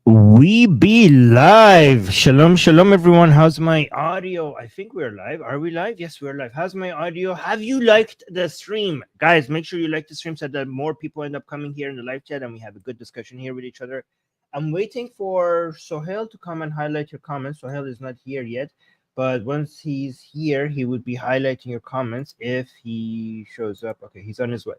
We be live. Shalom, shalom, everyone. How's my audio? I think we're live. Are we live? Yes, we're live. How's my audio? Have you liked the stream? Guys, make sure you like the stream so that more people end up coming here in the live chat and we have a good discussion here with each other. I'm waiting for Sohail to come and highlight your comments. Sohail is not here yet, but once he's here, he would be highlighting your comments if he shows up. Okay, he's on his way.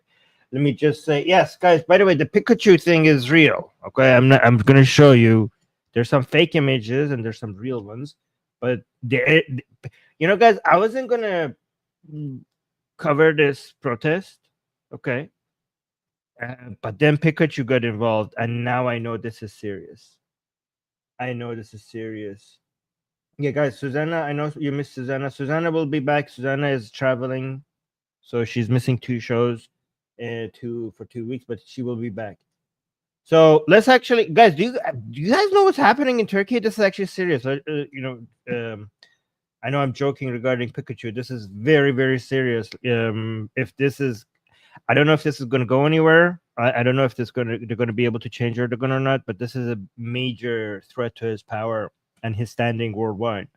Let me just say, yes, guys, by the way, the Pikachu thing is real. Okay, I'm gonna show you. There's some fake images and there's some real ones, but guys, I wasn't gonna cover this protest. Okay, but then Pikachu got involved, and now I know this is serious. I know this is serious. Yeah, guys, Susanna, I know you missed Susanna. Susanna will be back. Susanna is traveling, so she's missing two shows for 2 weeks, but she will be back. So let's actually, guys, do you guys know what's happening in Turkey? This is actually serious. I know I'm joking regarding Pikachu. This is very, very serious. If this is, I don't know if this is going to go anywhere. I don't know if they're going to be able to change Erdogan or not. But this is a major threat to his power and his standing worldwide.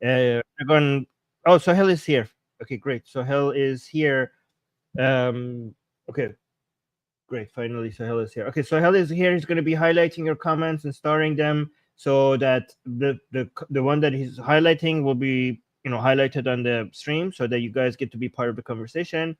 Erdogan. Oh, Sohail is here. Okay, great. Sohail is here. Okay, great. Finally, Sohail is here. Okay, Sohail is here. He's going to be highlighting your comments and starring them so that the one that he's highlighting will be highlighted on the stream so that you guys get to be part of the conversation.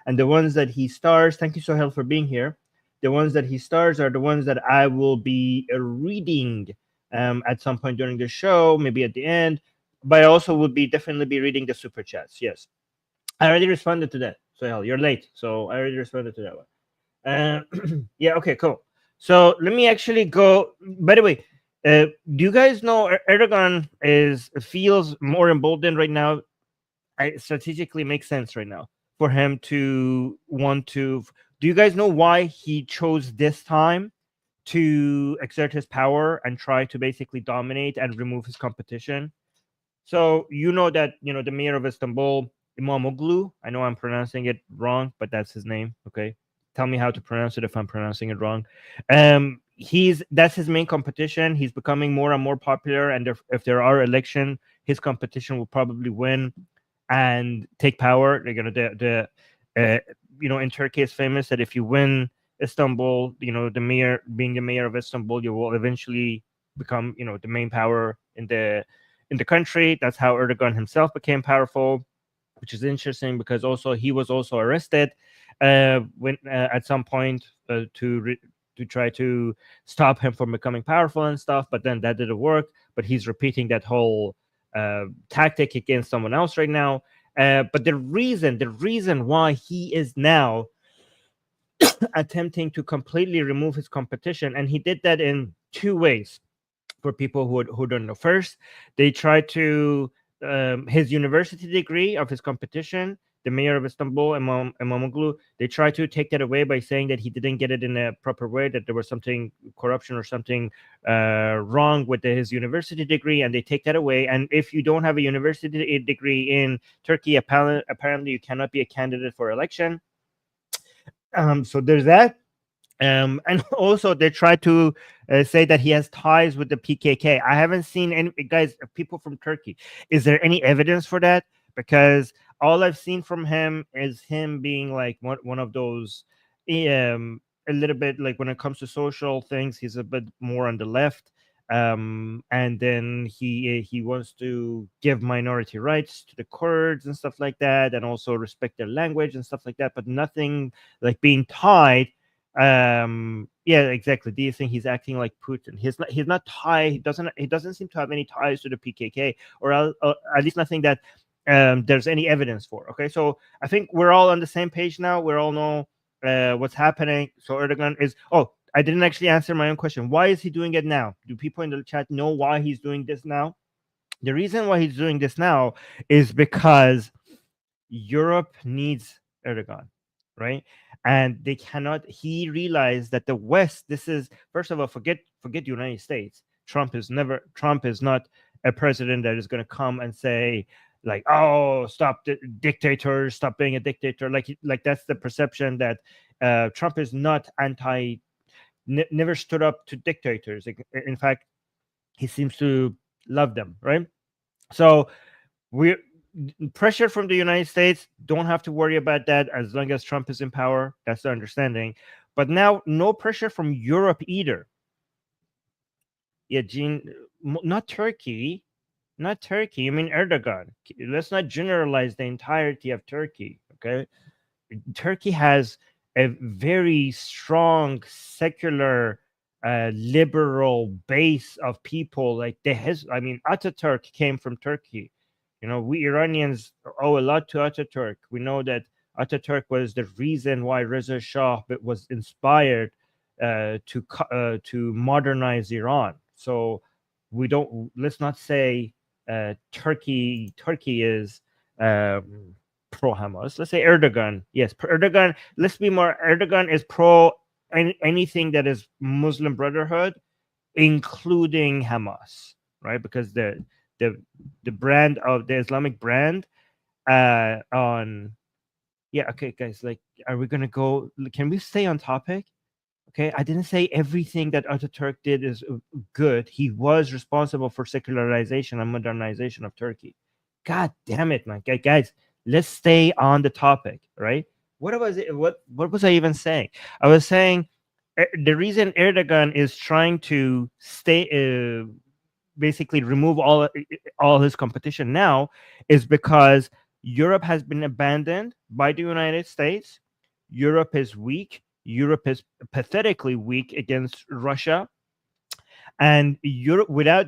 And the ones that he stars, thank you, Sohail, for being here. The ones that he stars are the ones that I will be reading at some point during the show, maybe at the end. But I also would definitely be reading the super chats. Yes, I already responded to that. Sohail, you're late, so I already responded to that one. Yeah, okay, cool. So let me actually go. By the way, do you guys know Erdogan feels more emboldened right now? It strategically makes sense right now for him to want to. Do you guys know why he chose this time to exert his power and try to basically dominate and remove his competition? So you know that the mayor of Istanbul, Imamoglu. I know I'm pronouncing it wrong, but that's his name. Okay, tell me how to pronounce it if I'm pronouncing it wrong. That's his main competition. He's becoming more and more popular, and if there are election, his competition will probably win and take power. They're gonna in Turkey it's famous that if you win Istanbul, the mayor being the mayor of Istanbul, you will eventually become the main power in the country. That's how Erdogan himself became powerful, which is interesting because he was also arrested when at some point to try to stop him from becoming powerful and stuff. But then that didn't work. But he's repeating that whole tactic against someone else right now. But the reason why he is now attempting to completely remove his competition, and he did that in two ways. For people who don't know, first they tried to his university degree of his competition, the mayor of Istanbul, Imamoglu, they tried to take that away by saying that he didn't get it in a proper way, that there was something corruption or something wrong with his university degree, and they take that away. And if you don't have a university degree in Turkey, apparently you cannot be a candidate for election. So there's that. And also they try to say that he has ties with the PKK. I haven't seen any, guys, people from Turkey. Is there any evidence for that? Because all I've seen from him is him being like one of those, a little bit like when it comes to social things, he's a bit more on the left. And then he wants to give minority rights to the Kurds and stuff like that, and also respect their language and stuff like that, but nothing like being tied. Yeah, exactly. Do you think he's acting like Putin? He's not tied. He doesn't seem to have any ties to the PKK, or at least nothing that there's any evidence for. Okay, so I think we're all on the same page now. We all know what's happening. So Erdogan is. Oh, I didn't actually answer my own question. Why is he doing it now? Do people in the chat know why he's doing this now? The reason why he's doing this now is because Europe needs Erdogan, right? And they cannot. He realized that the West. This is, first of all, forget the United States. Trump is not a president that is going to come and say like, oh, stop the dictators, stop being a dictator. Like that's the perception that Trump is not never stood up to dictators. In fact, he seems to love them, right? So we pressure from the United States, don't have to worry about that as long as Trump is in power. That's the understanding. But now no pressure from Europe either. Yeah, Gene, not Turkey. Not Turkey. I mean Erdogan. Let's not generalize the entirety of Turkey. Okay, Turkey has a very strong secular, liberal base of people. Like I mean, Ataturk came from Turkey. You know, we Iranians owe a lot to Ataturk. We know that Ataturk was the reason why Reza Shah was inspired to modernize Iran. So let's not say Turkey is pro Hamas. Let's say Erdogan. Yes, Erdogan. Let's be more. Erdogan is pro anything that is Muslim Brotherhood, including Hamas, right? Because the brand of the Islamic brand on. Yeah. Okay, guys. Like, are we gonna go? Can we stay on topic? Okay, I didn't say everything that Ataturk did is good. He was responsible for secularization and modernization of Turkey. God damn it, man. Guys, let's stay on the topic, right? What was it? What was I even saying? I was saying the reason Erdogan is trying to basically remove all his competition now is because Europe has been abandoned by the United States. Europe is weak. Europe is pathetically weak against Russia, and Europe without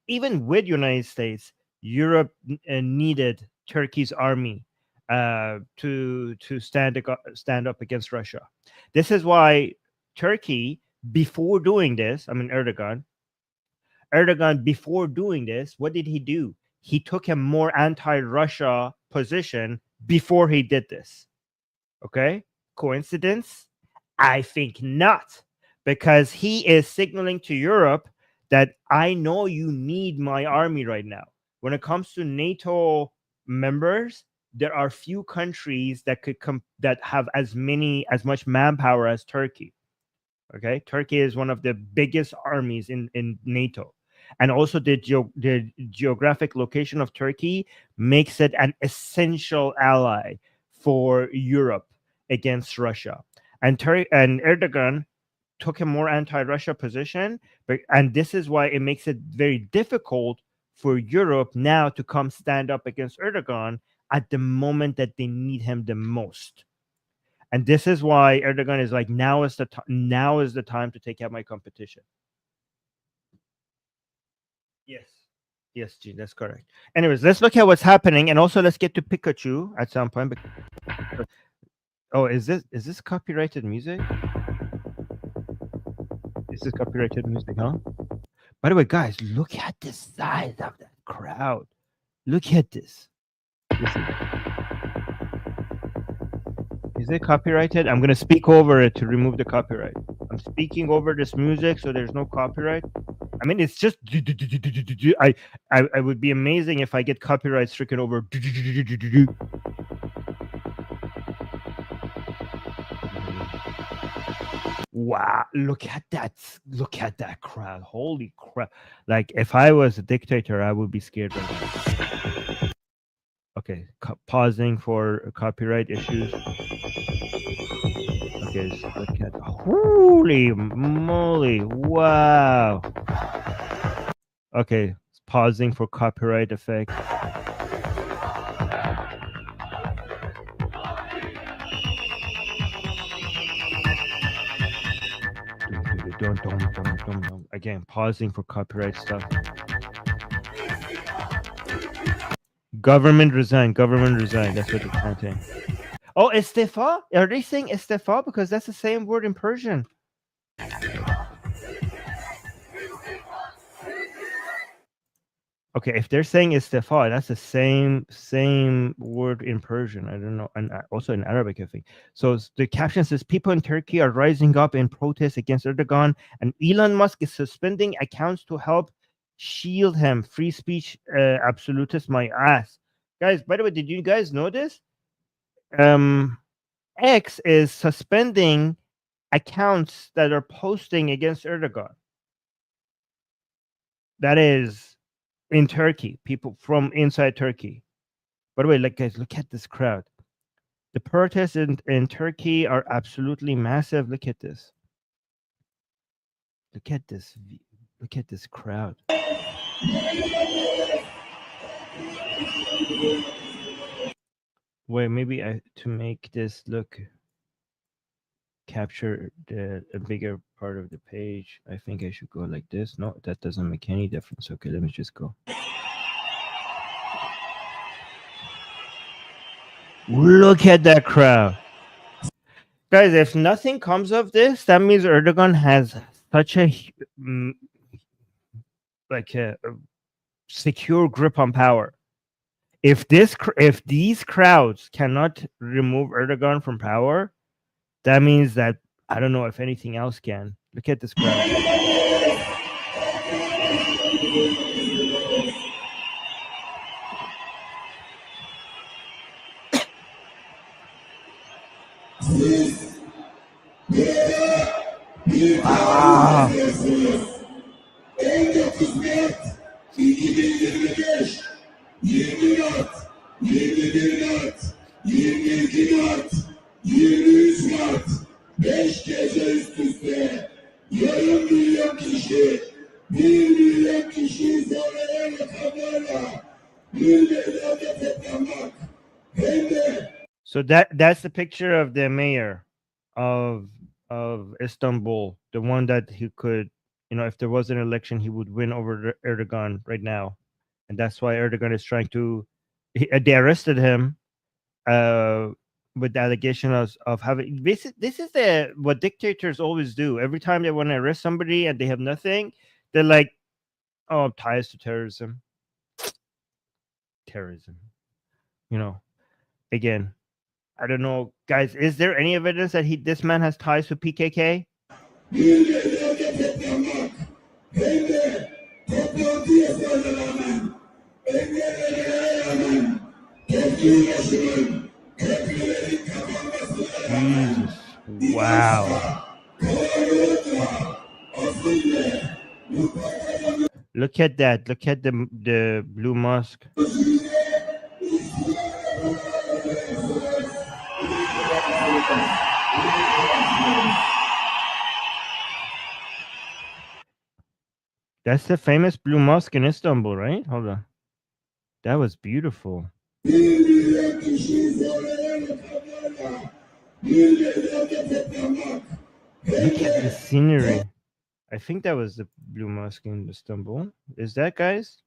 even with United States, Europe needed Turkey's army to stand up against Russia. This is why Turkey, before doing this, I mean Erdogan, before doing this, what did he do? He took a more anti-Russia position before he did this. Okay, coincidence? I think not, because he is signaling to Europe that I know you need my army right now. When it comes to NATO members, there are few countries that could that have as much manpower as Turkey. Okay, Turkey is one of the biggest armies in NATO, and also the geographic location of Turkey makes it an essential ally for Europe against Russia. And Erdogan took a more anti-Russia position, and this is why it makes it very difficult for Europe now to come stand up against Erdogan at the moment that they need him the most. And this is why Erdogan is like, now is the time to take out my competition. Yes, G, that's correct. Anyways, let's look at what's happening, and also let's get to Pikachu at some point. Oh, is this copyrighted music? Is this copyrighted music, huh? By the way, guys, look at the size of that crowd. Look at this. Is it copyrighted? I'm going to speak over it to remove the copyright. I'm speaking over this music so there's no copyright. I mean, it's just I would be amazing if I get copyright stricken over. Wow, look at that crowd. Holy crap. Like, if I was a dictator, I would be scared right now. Okay, pausing for copyright issues. Okay, so look at, holy moly, wow. Okay, pausing for copyright effect. Again, pausing for copyright stuff. Government resign. That's what they're chanting. Oh, istifa? Are they saying istifa? Because that's the same word in Persian. Okay, if they're saying istifa, that's the same word in Persian. I don't know, and also in Arabic, I think. So the caption says, people in Turkey are rising up in protest against Erdogan, and Elon Musk is suspending accounts to help shield him. Free speech absolutist, my ass. Guys, by the way, did you guys know this? X is suspending accounts that are posting against Erdogan. That is in Turkey, people from inside Turkey. By the way, like guys, look at this crowd. The protests in Turkey are absolutely massive. Look at this. Look at this. Look at this crowd. Wait, maybe to make this look capture a bigger part of the page, I think I should go like this. No, that doesn't make any difference. Okay, let me just go. Look at that crowd. Guys, if nothing comes of this, that means Erdogan has such a like a secure grip on power. If these crowds cannot remove Erdogan from power, that means that I don't know if anything else can. Look at this crowd. Wow. So that's the picture of the mayor of Istanbul, the one that he could, if there was an election, he would win over Erdogan right now, and that's why Erdogan is trying to. They arrested him with the allegation of having this. This is what dictators always do. Every time they want to arrest somebody and they have nothing, they're like, "Oh, ties to terrorism." Terrorism, again. I don't know, guys. Is there any evidence that this man has ties to PKK? Jesus! Wow! Look at that! Look at the blue mosque. That's the famous blue mosque in Istanbul, right? Hold on. That was beautiful. Look at the scenery. I think that was the blue mosque in Istanbul. Is that, guys?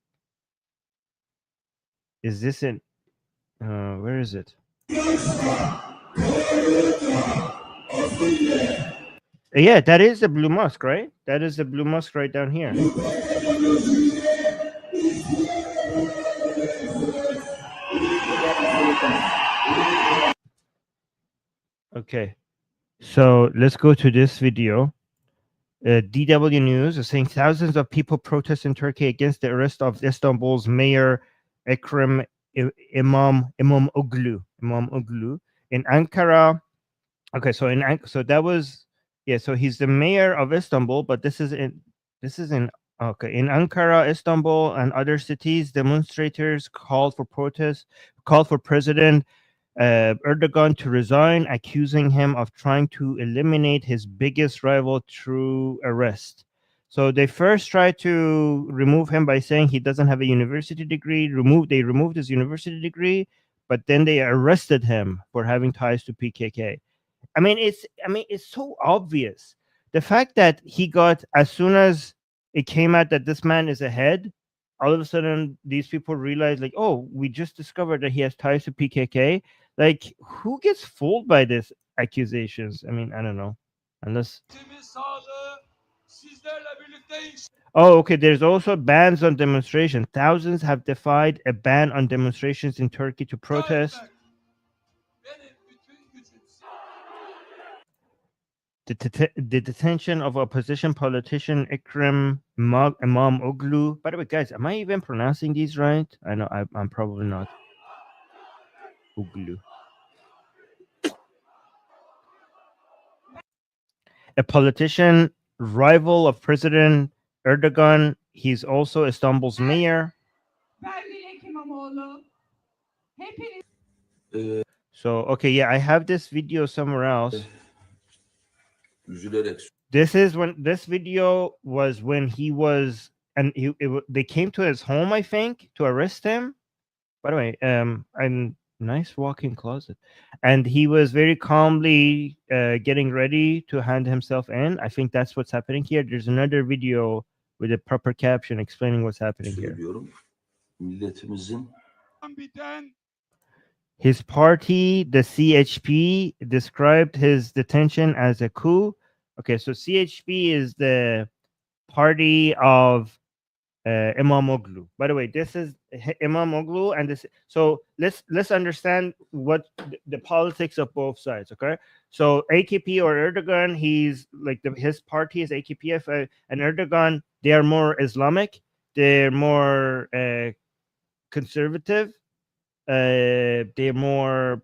Is this in? Where is it? Yeah, that is the blue mosque, right? That is the blue mosque right down here. Okay, so let's go to this video. DW News is saying thousands of people protest in Turkey against the arrest of Istanbul's mayor Ekrem İmamoğlu. In Ankara. Okay, so that was so he's the mayor of Istanbul, but this is in okay, in Ankara, Istanbul, and other cities, demonstrators called for President Erdogan to resign, accusing him of trying to eliminate his biggest rival through arrest. So they first tried to remove him by saying he doesn't have a university degree. They removed his university degree, but then they arrested him for having ties to PKK. I mean, it's so obvious. The fact that he got, as soon as it came out that this man is ahead, all of a sudden these people realize, like, oh, we just discovered that he has ties to PKK. Like, who gets fooled by this accusations? I mean, I don't know, unless. Oh, okay. There's also bans on demonstration. Thousands have defied a ban on demonstrations in Turkey to protest the detention of opposition politician Ekrem İmamoğlu. By the way, guys, am I even pronouncing these right? I know I'm probably not. Oglu. a politician, rival of President Erdogan. He's also Istanbul's mayor. So, okay, yeah, I have this video somewhere else. This is when this video was when he was, and they came to his home, I think, to arrest him. By the way, I'm nice walk-in closet, and he was very calmly getting ready to hand himself in. I think that's what's happening here. There's another video with a proper caption explaining what's happening here. His party, the CHP, described his detention as a coup. Okay, so CHP is the party of Imamoglu. By the way, this is Imamoglu, and this. So let's understand what the politics of both sides. Okay, so AKP or Erdogan, he's like his party is AKP, and Erdogan, they are more Islamic. They're more conservative. They're more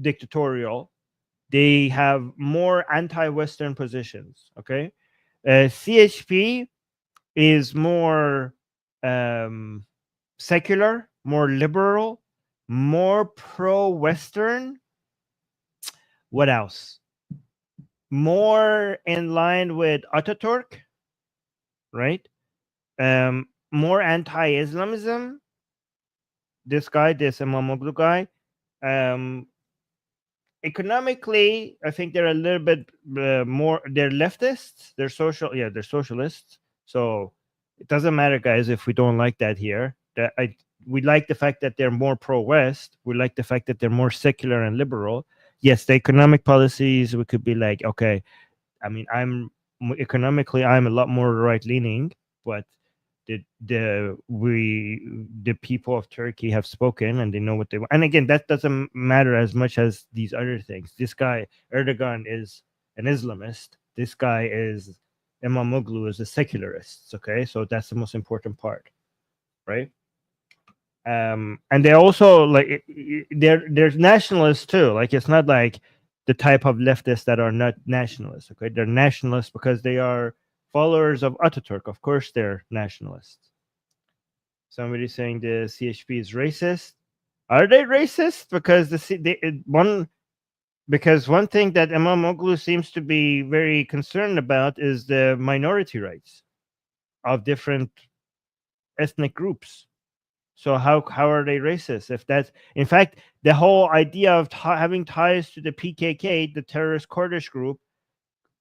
dictatorial. They have more anti-Western positions. Okay, CHP is more secular, more liberal, more pro-Western. What else? More in line with Ataturk, right? More anti-Islamism. This Imamoglu guy. Economically, I think they're a little bit more. They're leftists. They're they're socialists. So it doesn't matter, guys, if we don't like that here. We like the fact that they're more pro-West. We like the fact that they're more secular and liberal. Yes, the economic policies, we could be like, okay, I mean, economically, I'm a lot more right-leaning, but the people of Turkey have spoken and they know what they want. And again, that doesn't matter as much as these other things. This guy Erdogan is an Islamist. This guy is Imamoglu is a secularist. Okay, so that's the most important part, right? And they also like there's nationalists too. Like it's not like the type of leftists that are not nationalists. Okay, they're nationalists because they are followers of Ataturk. Of course, they're nationalists. Somebody saying the CHP is racist. Are they racist? Because one thing that Imamoglu seems to be very concerned about is the minority rights of different ethnic groups. So how are they racist? If that's in fact the whole idea of having ties to the PKK, the terrorist Kurdish group,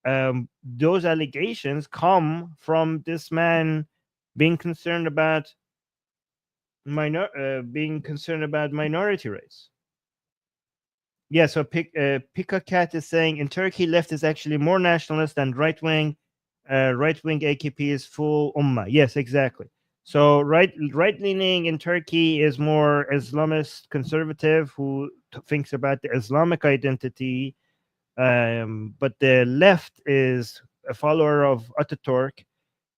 those allegations come from this man being concerned about minority rights. Yeah, so Pikachu is saying in Turkey, left is actually more nationalist than right wing. Right wing AKP is full ummah. Yes, exactly. So right leaning in Turkey is more Islamist conservative who thinks about the Islamic identity, but the left is a follower of Ataturk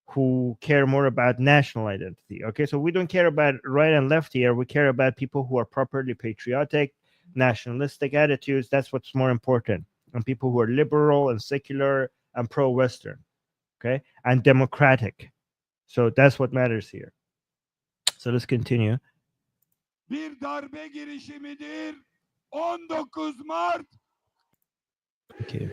who care more about national identity. Okay, so we don't care about right and left here. We care about people who are properly patriotic, nationalistic attitudes. That's what's more important. And people who are liberal and secular and pro-Western, okay, and democratic. So that's what matters here. So let's continue. Bir darbe girişimidir. 19 Mart. Okay.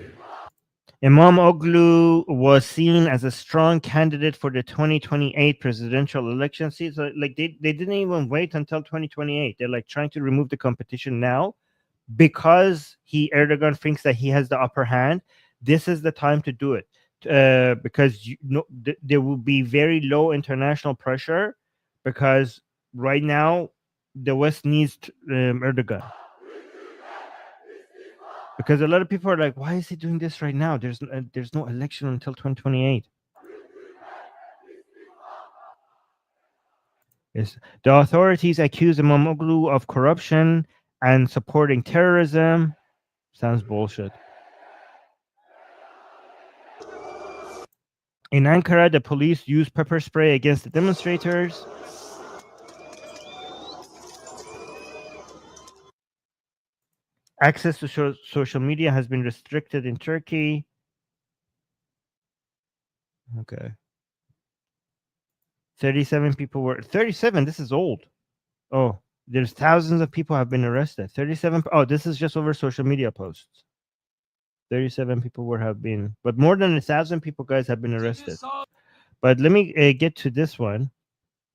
Imamoglu was seen as a strong candidate for the 2028 presidential election. See, so like they didn't even wait until 2028. They're like trying to remove the competition now because Erdogan thinks that he has the upper hand. This is the time to do it because there will be very low international pressure because right now the West needs Erdogan. Because a lot of people are like, why is he doing this right now? There's no election until 2028. Yes. The authorities accuse Imamoglu of corruption and supporting terrorism. Sounds bullshit. In Ankara, the police used pepper spray against the demonstrators. Access to social media has been restricted in Turkey. Okay. 37 people were 37. This is old. Oh, there's thousands of people have been arrested. 37. Oh, this is just over social media posts. 37 people have been, but more than 1,000 people, guys, have been arrested. But let me get to this one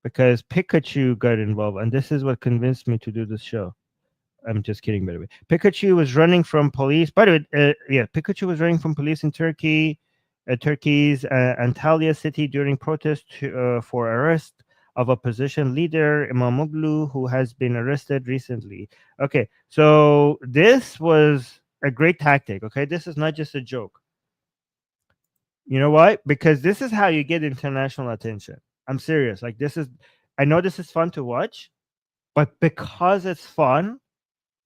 because Pikachu got involved, and this is what convinced me to do this show. I'm just kidding, by the way. Pikachu was running from police. By the way, Pikachu was running from police in Turkey, Turkey's Antalya city during protest for arrest of opposition leader İmamoğlu, who has been arrested recently. Okay, so this was a great tactic. Okay, this is not just a joke. You know why? Because this is how you get international attention. I'm serious. Like this is, I know this is fun to watch, but because it's fun,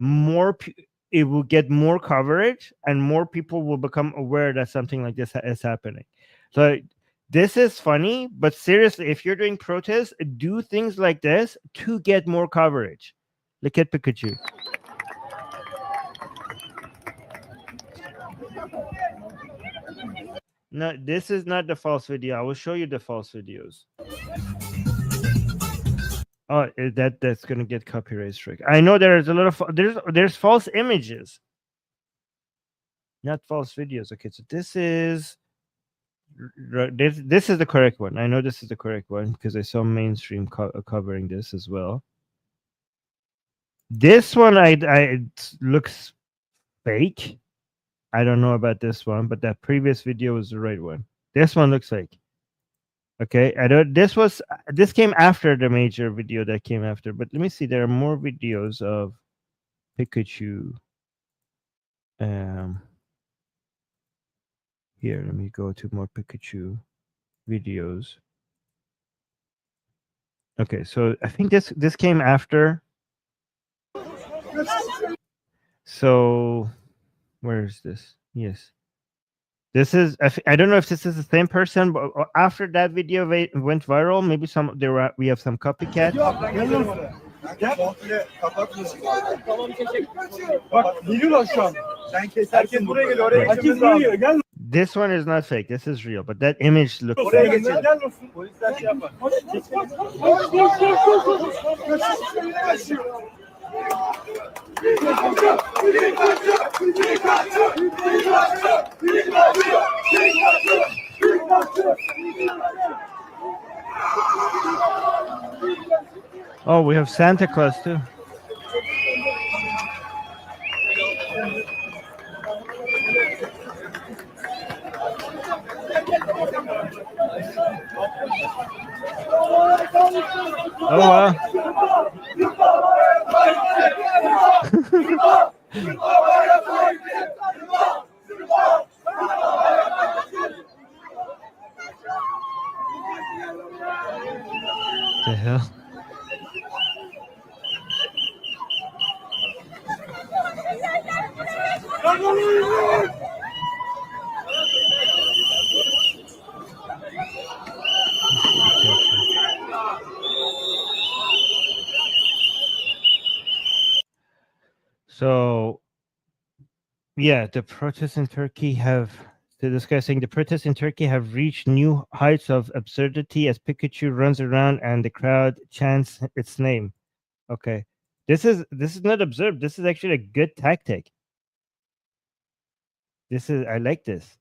it will get more coverage and more people will become aware that something like this is happening. So this is funny, but seriously, if you're doing protests, do things like this to get more coverage. Look at Pikachu. No, this is not the false video. I will show you the false videos. Oh, that's gonna get copyright strike. I know there's a lot of there's false images, not false videos. Okay, so this is the correct one. I know this is the correct one because I saw mainstream covering this as well. This one it looks fake. I don't know about this one, but that previous video was the right one. This one looks fake. Okay, I don't. This came after the major video that came after. But let me see. There are more videos of Pikachu. Here, let me go to more Pikachu videos. Okay, so I think this came after. So, where is this? Yes. This is, I don't know if this is the same person, but after that video went viral, maybe we have some copycat. This one is not fake. This is real, but that image looks fake. Oh, we have Santa Claus too. Oh wow. The hell? So, yeah, the protests in Turkey this guy saying the protests in Turkey have reached new heights of absurdity as Pikachu runs around and the crowd chants its name. Okay, this is not absurd. This is actually a good tactic. I like this.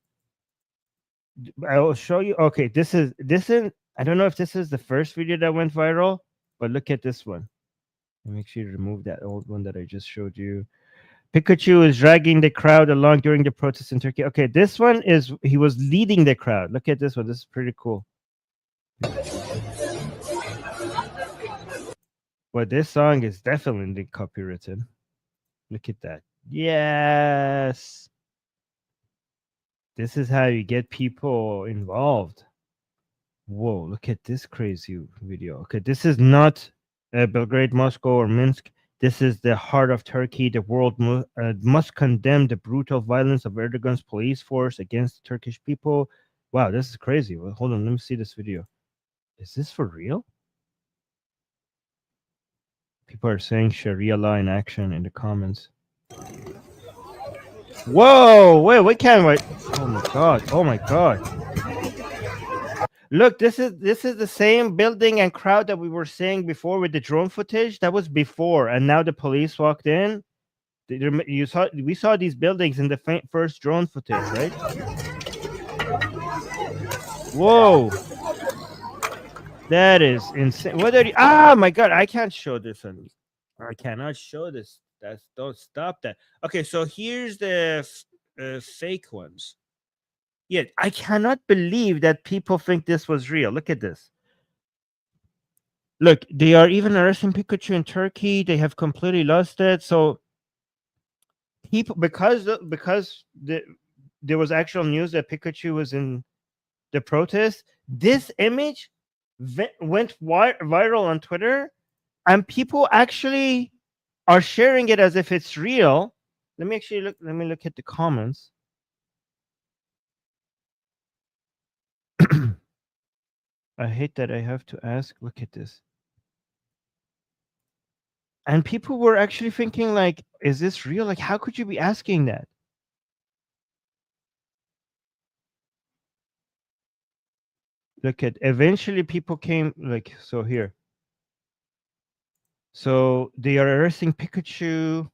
I will show you. Okay, this is I don't know if this is the first video that went viral, but look at this one. Let me actually remove that old one that I just showed you. Pikachu is dragging the crowd along during the protests in Turkey. Okay, this one he was leading the crowd. Look at this one. This is pretty cool. Well, this song is definitely copywritten. Look at that. Yes. This is how you get people involved. Whoa, look at this crazy video. Okay, this is not Belgrade, Moscow, or Minsk. This is the heart of Turkey. The world must condemn the brutal violence of Erdogan's police force against the Turkish people. Wow, this is crazy. Well, hold on, let me see this video. Is this for real? People are saying Sharia law in action in the comments. Whoa, wait, we can't wait. Oh my god, oh my god. Look, this is the same building and crowd that we were saying before with the drone footage. That was before, and now the police walked in. We saw these buildings in the first drone footage, right? Whoa, that is insane. What are you? Ah, my God, I can't show this on. I cannot show this. Don't stop that. Okay, so here's the fake ones. Yeah, I cannot believe that people think this was real. Look at this. Look, they are even arresting Pikachu in Turkey. They have completely lost it. So people, because there was actual news that Pikachu was in the protest, this image went viral on Twitter, and people actually are sharing it as if it's real. Let me look at the comments. I hate that I have to ask. Look at this. And people were actually thinking, like, is this real? Like, how could you be asking that? Look at, eventually people came, like, so here. So they are arresting Pikachu.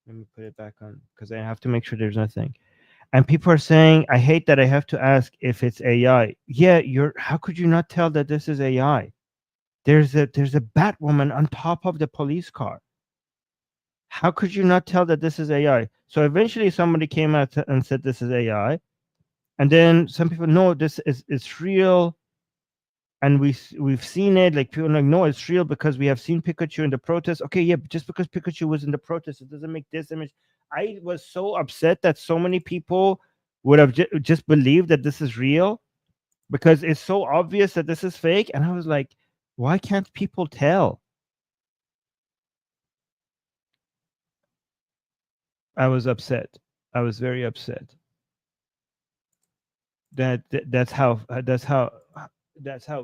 Let me put it back on because I have to make sure there's nothing. And people are saying, I hate that I have to ask if it's AI. Yeah, how could you not tell that this is AI? There's a Batwoman on top of the police car. How could you not tell that this is AI? So eventually somebody came out and said this is AI. And then some people, no, it's real. And we've seen it. Like, people are like, no, it's real because we have seen Pikachu in the protest. Okay, yeah, but just because Pikachu was in the protest, it doesn't make this image. I was so upset that so many people would have just believed that this is real because it's so obvious that this is fake. And I was like, why can't people tell? I was upset. I was very upset. That's how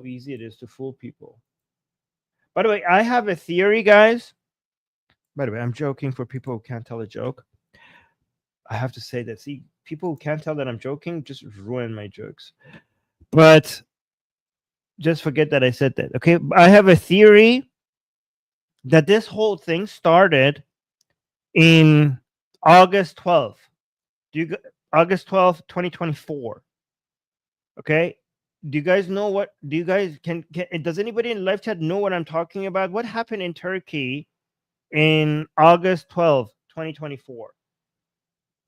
easy it is to fool people. By the way, I have a theory, guys. By the way, I'm joking for people who can't tell a joke. I have to say that, see, people who can't tell that I'm joking just ruin my jokes. But just forget that I said that. Okay, I have a theory that this whole thing started in August 12th. August 12th, 2024. Okay? Do you guys know what? Do you guys can does anybody in live chat know what I'm talking about? What happened in Turkey in August 12th, 2024?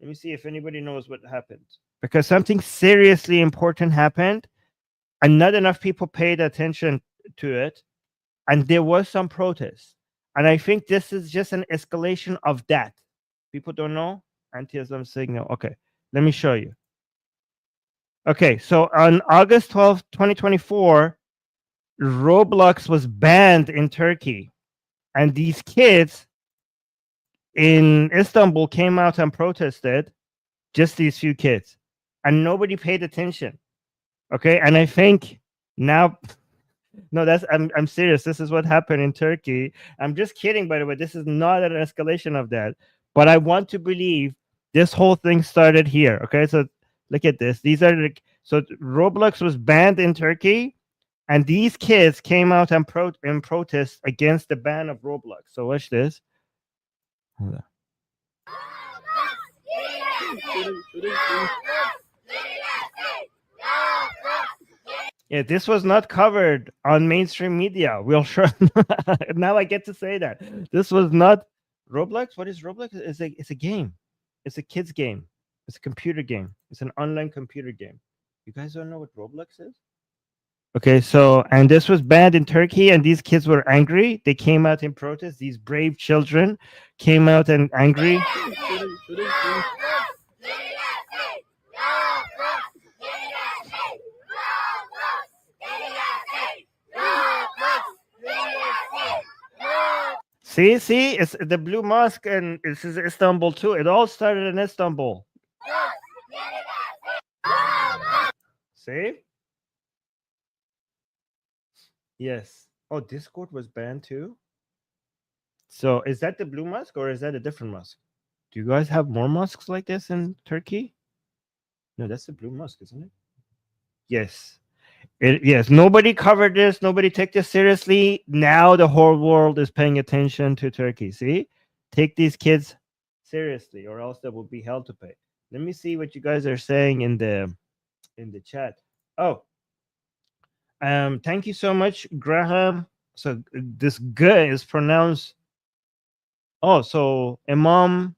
Let me see if anybody knows what happened. Because something seriously important happened and not enough people paid attention to it. And there was some protest. And I think this is just an escalation of that. People don't know? Anti-Islam signal. Okay, let me show you. Okay, so on August 12th, 2024, Roblox was banned in Turkey. And these kids in Istanbul came out and protested, just these few kids. And nobody paid attention. Okay, and I think now, no, I'm serious. This is what happened in Turkey. I'm just kidding, by the way. This is not an escalation of that. But I want to believe this whole thing started here. Okay, so look at this. These are so Roblox was banned in Turkey, and these kids came out and protest against the ban of Roblox. So watch this. Hold on. Yeah, this was not covered on mainstream media. We'll sure now I get to say that this was not Roblox. What is Roblox? It's a game. It's a kids game. It's a computer game. It's an online computer game. You guys don't know what Roblox is? Okay, so and this was banned in Turkey, and these kids were angry. They came out in protest. These brave children came out and angry. See, it's the blue mosque, and this is Istanbul too. It all started in Istanbul. See? Yes. Oh, Discord was banned too. So is that the blue mosque or is that a different mosque? Do you guys have more mosques like this in Turkey? No, that's the blue mosque, isn't it? Yes. Yes, nobody covered this. Nobody took this seriously. Now the whole world is paying attention to Turkey. See, take these kids seriously, or else they will be held to pay. Let me see what you guys are saying in the chat. Oh, thank you so much, Graham. So this "g" is pronounced. Oh, so Imam.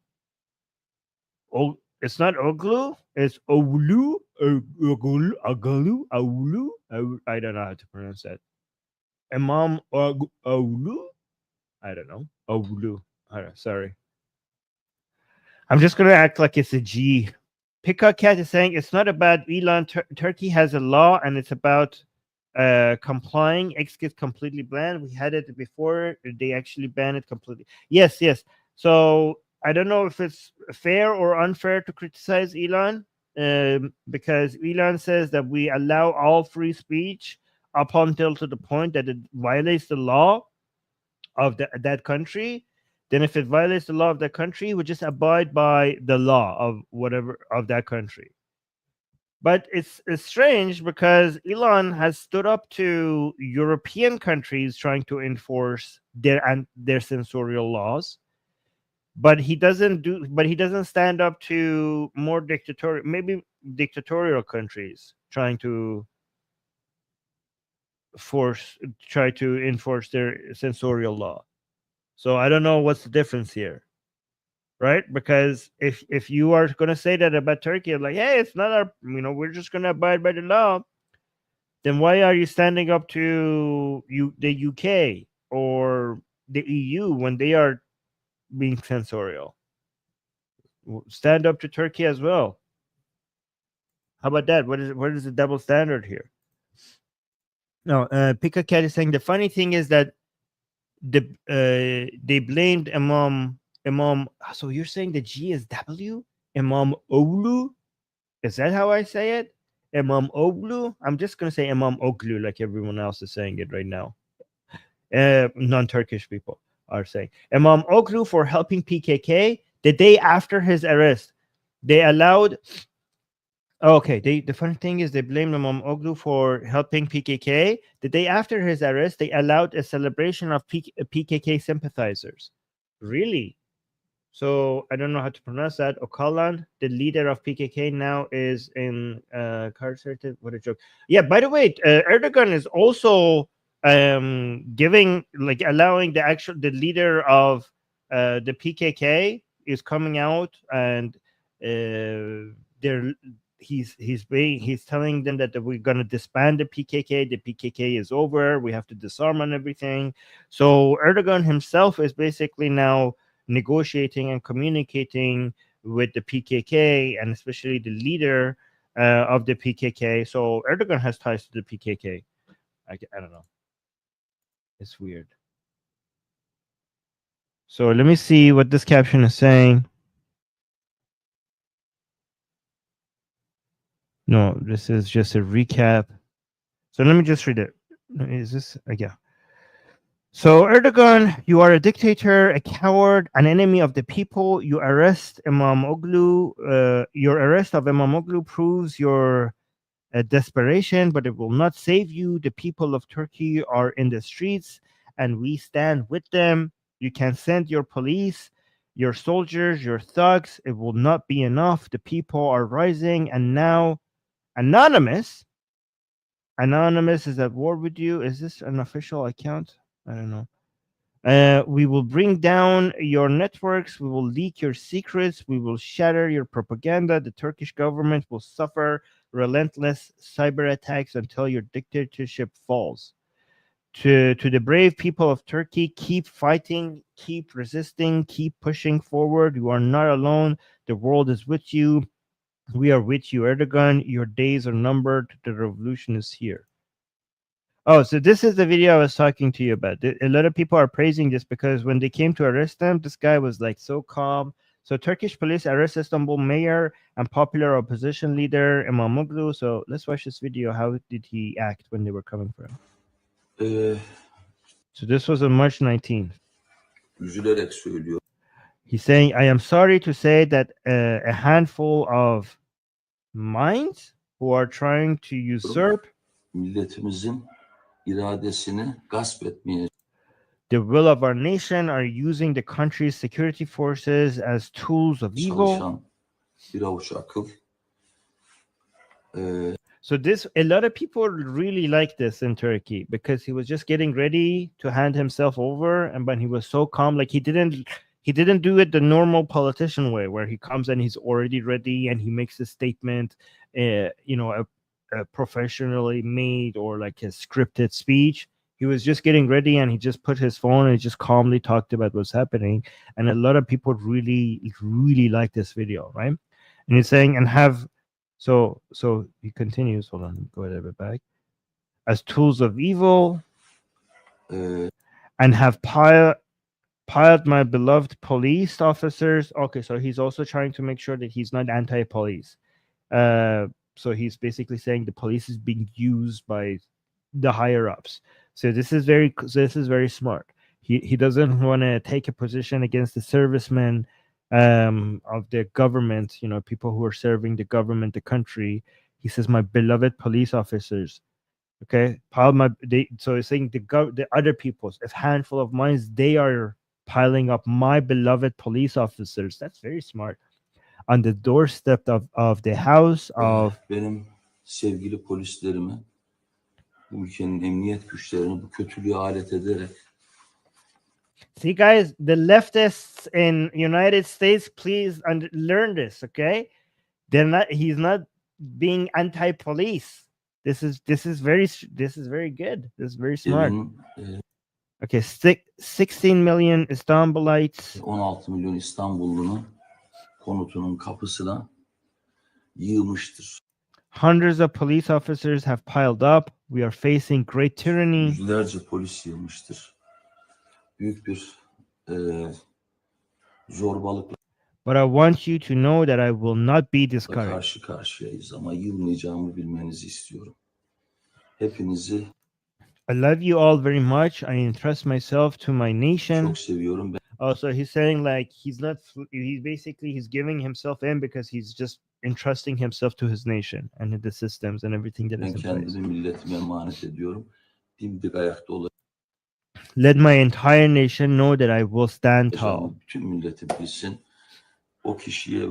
Oh, it's not Oglu. It's Owlu. Oglu. Oglu. Owlu. I don't know how to pronounce that. Imam Owlu. I don't know. Owlu. Sorry. I'm just gonna act like it's a G. Pika Cat is saying it's not about Elon. Turkey has a law, and it's about complying. X gets completely banned. We had it before. They actually banned it completely. Yes, yes. So I don't know if it's fair or unfair to criticize Elon, because Elon says that we allow all free speech up until to the point that it violates the law of that country. Then if it violates the law of that country, we just abide by the law of whatever of that country. But it's strange because Elon has stood up to European countries trying to enforce their censorial laws, but he doesn't stand up to more dictatorial countries trying to try to enforce their censorial law. So I don't know what's the difference here, right? Because if you are going to say that about Turkey, like, hey, it's not our, we're just going to abide by the law, then why are you standing up to the UK or the EU when they are being censorial? Stand up to Turkey as well. How about that? What is the double standard here? No, Pika Cat is saying the funny thing is that they blamed Imam. So you're saying the G is W? Imam Olu? Is that how I say it? Imam Oglu? I'm just gonna say Imam Oglu like everyone else is saying it right now. Non-Turkish people are saying Imam Oglu for helping PKK the day after his arrest. They allowed. Okay, the funny thing is they blamed Imam Oglu for helping PKK. The day after his arrest, they allowed a celebration of PKK sympathizers. Really? So I don't know how to pronounce that. Öcalan, the leader of PKK, now is incarcerated. What a joke! Yeah. By the way, Erdogan is also giving, like, allowing the leader of the PKK is coming out, and they're he's telling them that we're going to disband the PKK. The PKK is over. We have to disarm and everything. So Erdogan himself is basically now negotiating and communicating with the PKK, and especially the leader of the PKK. So Erdogan has ties to the PKK. I don't know. It's weird. So let me see what this caption is saying. No, this is just a recap. So let me just read it. Is this? Yeah. So Erdogan, you are a dictator, a coward, an enemy of the people. You arrest Imam Oglu. Your arrest of Imam Oglu proves your desperation, but it will not save you. The people of Turkey are in the streets, and we stand with them. You can send your police, your soldiers, your thugs. It will not be enough. The people are rising, and now Anonymous is at war with you. Is this an official account? I don't know. We will bring down your networks. We will leak your secrets. We will shatter your propaganda. The Turkish government will suffer relentless cyber attacks until your dictatorship falls. To the brave people of Turkey, keep fighting, keep resisting, keep pushing forward. You are not alone. The world is with you. We are with you, Erdogan. Your days are numbered. The revolution is here. Oh, so this is the video I was talking to you about. A lot of people are praising this because when they came to arrest them, this guy was like so calm. So Turkish police arrest Istanbul mayor and popular opposition leader İmamoğlu. So let's watch this video. How did he act when they were coming for him? So this was on March 19th. Üzülerek söylüyor. He's saying, I am sorry to say that a handful of minds who are trying to usurp milletimizin iradesini gasp etmeye The will of our nation are using the country's security forces as tools of evil. çalışan bir avuç akıl. So a lot of people really like this in Turkey because he was just getting ready to hand himself over, and but he was so calm, like he didn't do it the normal politician way, where he comes and he's already ready and he makes a statement, a professionally made or like a scripted speech. He was just getting ready and he just put his phone and he just calmly talked about what's happening, and a lot of people really like this video, right? And he's saying and have. So he continues. Hold on, go a little bit back. As tools of evil, and have piled my beloved police officers. Okay, so he's also trying to make sure that he's not anti-police. So he's basically saying the police is being used by the higher ups. So this is very smart. He doesn't want to take a position against the servicemen of the government, people who are serving the government, the country. He says, my beloved police officers. Okay, so he's saying the other people's, a handful of mines, they are piling up my beloved police officers. That's very smart. On the doorstep of the house of. Benim sevgili polislerimi, bu ülkenin emniyet güçlerini bu kötülüğe alet ederek. See, guys, the leftists in United States, please learn this, okay? He's not being anti-police. This is very good. This is very smart. Okay, 16 million Istanbulites. 16 milyon İstanbullunun konutunun kapısına yığmıştır. Hundreds of police officers have piled up. We are facing great tyranny. Yüzlerce polis yığmıştır. Büyük bir zorbalıkla. But I want you to know that I will not be discouraged. Karşı karşıyayız ama yılmayacağımı bilmenizi istiyorum. Hepinizi. I love you all very much. I entrust myself to my nation. Çok seviyorum. Also, he's saying like he's giving himself in because he's just entrusting himself to his nation and the systems and everything that is in place. Ben kendimi milletime emanet ediyorum. Dimdik ayakta olacağım. Let my entire nation know that I will stand tall. Bütün milletim bilsin. O kişiye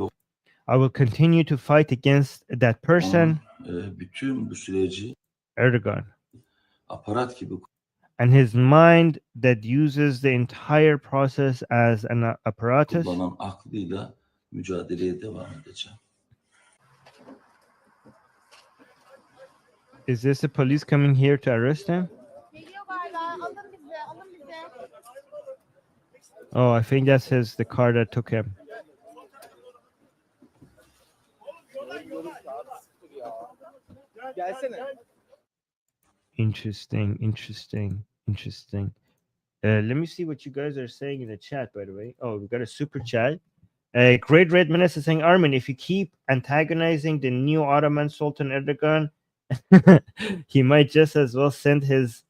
I will continue to fight against that person. Bütün bu süreci Erdoğan. Aparat gibi. And his mind that uses the entire process as an apparatus. Kullanan aklıyla mücadeleye devam edeceğim. Is this the police coming here to arrest him? Oh, I think that's the car that took him. Interesting. Let me see what you guys are saying in the chat, by the way. Oh, we got a super chat. Great Red Menace is saying, Armin, if you keep antagonizing the new Ottoman Sultan Erdogan, he might just as well send his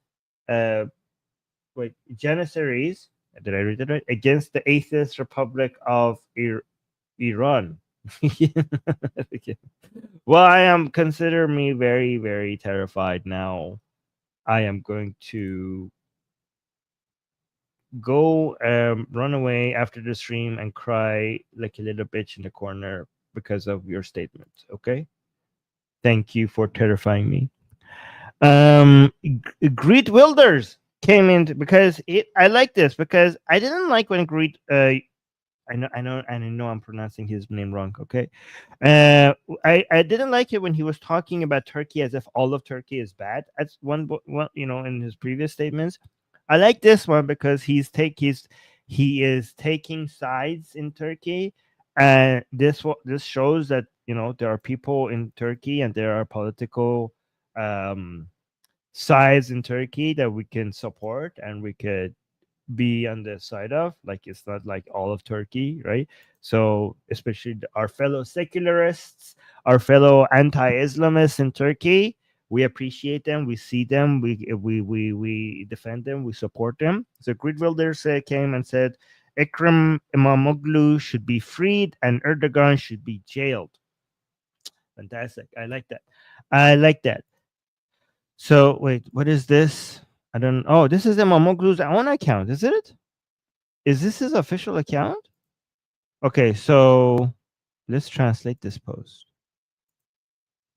janissaries, did I read it right, against the Atheist Republic of Iran. Well, I am consider me very, very terrified now. I am going to go run away after the stream and cry like a little bitch in the corner because of your statement. Okay, thank you for terrifying me. Greet Wilders came in because I like this because I didn't like when Greet I know I'm pronouncing his name wrong. Okay, I didn't like it when he was talking about Turkey as if all of Turkey is bad. That's one, in his previous statements. I like this one because he is taking sides in Turkey, and this shows that there are people in Turkey and there are political sides in Turkey that we can support and we could be on the side of. Like, it's not like all of Turkey, right? So especially our fellow secularists, our fellow anti-Islamists in Turkey, we appreciate them, we see them, we defend them, we support them. So Great Wilders came and said Ekrem İmamoğlu should be freed and Erdogan should be jailed. Fantastic. I like that. So wait, what is this? I don't. Oh, this is Imamoglu's own account, is it? Is this his official account? Okay, so let's translate this post.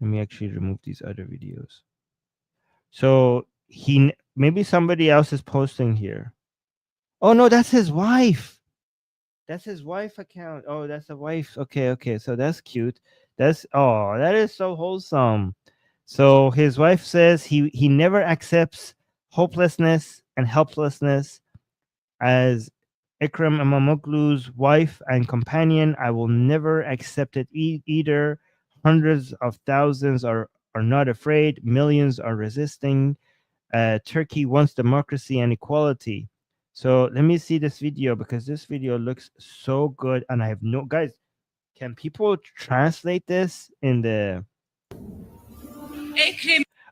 Let me actually remove these other videos. So maybe somebody else is posting here. Oh no, that's his wife. That's his wife account. Oh, that's a wife. Okay, okay. So that's cute. That is so wholesome. So his wife says he never accepts hopelessness and helplessness. As Ekrem İmamoğlu's wife and companion, I will never accept it either. Hundreds of thousands are not afraid. Millions are resisting. Turkey wants democracy and equality. So let me see this video because this video looks so good, and I have no guys. Can people translate this in the?